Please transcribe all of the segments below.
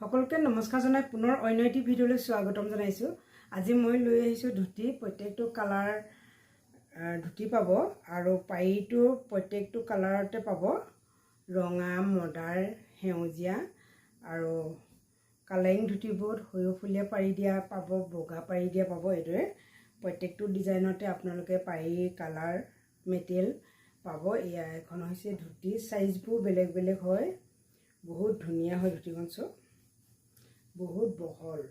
সকলকে নমস্কাৰ জনাই পুনৰ অন্য এটি ভিডিঅ'লৈ স্বাগতম জনাইছোঁ। আজি মই লৈ আহিছোঁ ধুতি। প্ৰত্যেকটো কালাৰ ধুতি পাব আৰু পাৰীটো প্ৰত্যেকটো কালাৰতে পাব। ৰঙা, মদাৰ, সেউজীয়া আৰু কালাৰিং ধুতিবোৰ সৰুফুলীয়া পাৰি দিয়া পাব, বগা পাৰি দিয়া পাব। এইদৰে প্ৰত্যেকটো ডিজাইনতে আপোনালোকে পাৰি কালাৰ মেটেৰিয়েল পাব। এয়া এখন হৈছে ধুতি। সাইজবোৰ বেলেগ বেলেগ হয়। বহুত ধুনীয়া হয় ধুতিখন। চব বহুত বহল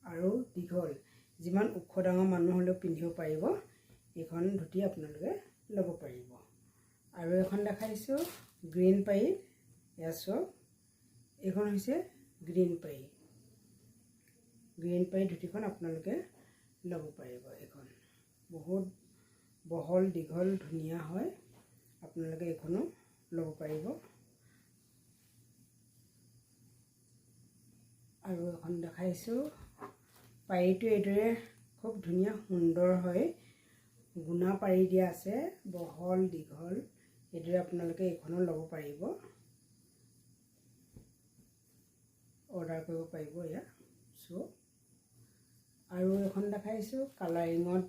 আৰু দীঘল, যিমান ওখ ডাঙৰ মানুহ হ'লেও পিন্ধিব পাৰিব। এইখন ধুতি আপোনালোকে ল'ব পাৰিব। আৰু এখন দেখাইছোঁ গ্ৰীণ পাৰি। এয়া চব, এইখন হৈছে গ্ৰীণ পাৰি। গ্ৰীণ পাৰি ধুতিখন আপোনালোকে ল'ব পাৰিব। এইখন বহুত বহল দীঘল ধুনীয়া হয়। আপোনালোকে এইখনো ল'ব পাৰিব। আৰু এখন দেখাইছোঁ পাৰীটো এইদৰে খুব ধুনীয়া সুন্দৰ হয়। গুণা পাৰি দিয়া আছে, বহল দীঘল। এইদৰে আপোনালোকে এইখনো ল'ব পাৰিব, অৰ্ডাৰ কৰিব পাৰিব। এয়া চব। আৰু এখন দেখাইছোঁ কালাৰিঙত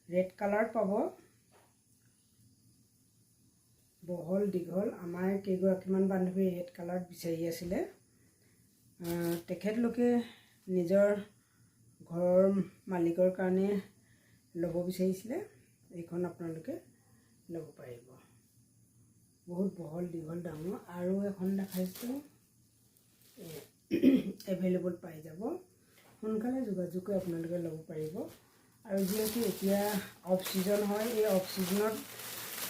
ৰেড কালাৰ পাব, বহল দীঘল। আমাৰ কেইগৰাকীমান বান্ধৱী ৰেড কালাৰত বিচাৰি আছিলে। তেখেতলোকে নিজৰ ঘৰৰ মালিকৰ কাৰণে ল'ব বিচাৰিছিলে। এইখন আপোনালোকে ল'ব পাৰিব, বহুত বহল দীঘল ডাঙৰ। আৰু এখন দেখাইছোঁ এভেইলেবল পাই যাব। সোনকালে যোগাযোগ কৰি আপোনালোকে ল'ব পাৰিব। আৰু যিহেতু এতিয়া অফ ছিজন হয়, এই অফ ছিজনত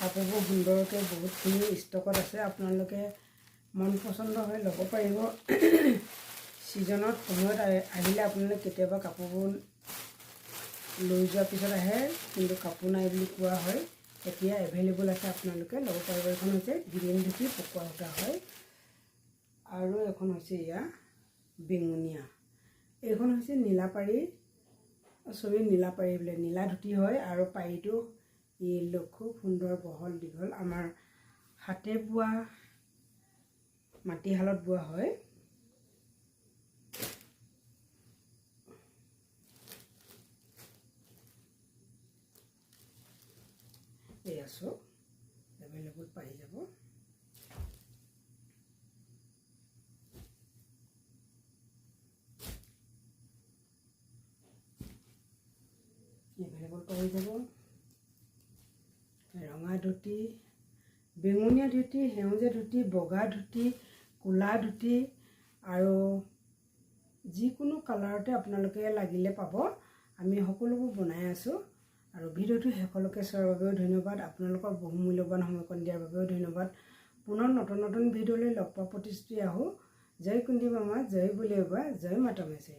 কাপোৰবোৰ সুন্দৰকৈ বহুতখিনি ষ্টকত আছে। আপোনালোকে মন পচন্দ হৈ ল'ব পাৰিব। ছিজনত সময়ত আহিলে আপোনালোকে কেতিয়াবা কাপোৰবোৰ লৈ যোৱাৰ পিছত আহে, কিন্তু কাপোৰ নাই বুলি কোৱা হয়। এতিয়া এভেইলেবল আছে, আপোনালোকে ল'ব পাৰিব। এখন হৈছে গ্ৰীণ ধুতি, পকোৱা সূতা হয়। আৰু এখন হৈছে এয়া বেঙুনীয়া। এইখন হৈছে নীলাপাৰী, নীলাপাৰী বোলে, নীলা ধুতি হয়। আৰু পাৰীটো ই খুব সুন্দৰ বহল দীঘল। আমাৰ হাতে বোৱা, মাটিশালত বোৱা হয়। এয়া চব এভেইলেবল পাই যাব। এভেইলেবল পাই যাব। ৰঙা ধুতি, বেঙুনীয়া ধুতি, সেউজীয়া ধুতি, বগা ধুতি, ক'লা ধুতি আৰু যিকোনো কালাৰতে আপোনালোকে লাগিলে পাব। আমি সকলোবোৰ বনাই আছোঁ। আৰু ভিডিঅ'টো শেষলৈকে চোৱাৰ বাবেও ধন্যবাদ। আপোনালোকৰ বহুমূল্যৱান সময়কণ দিয়াৰ বাবেও ধন্যবাদ। পুনৰ নতুন নতুন ভিডিঅ'লৈ লগ পোৱা প্ৰতিশ্ৰুতি আহোঁ। জয় কুন্দি মামা, জয় বুলিবা, জয় মাতা মেচি।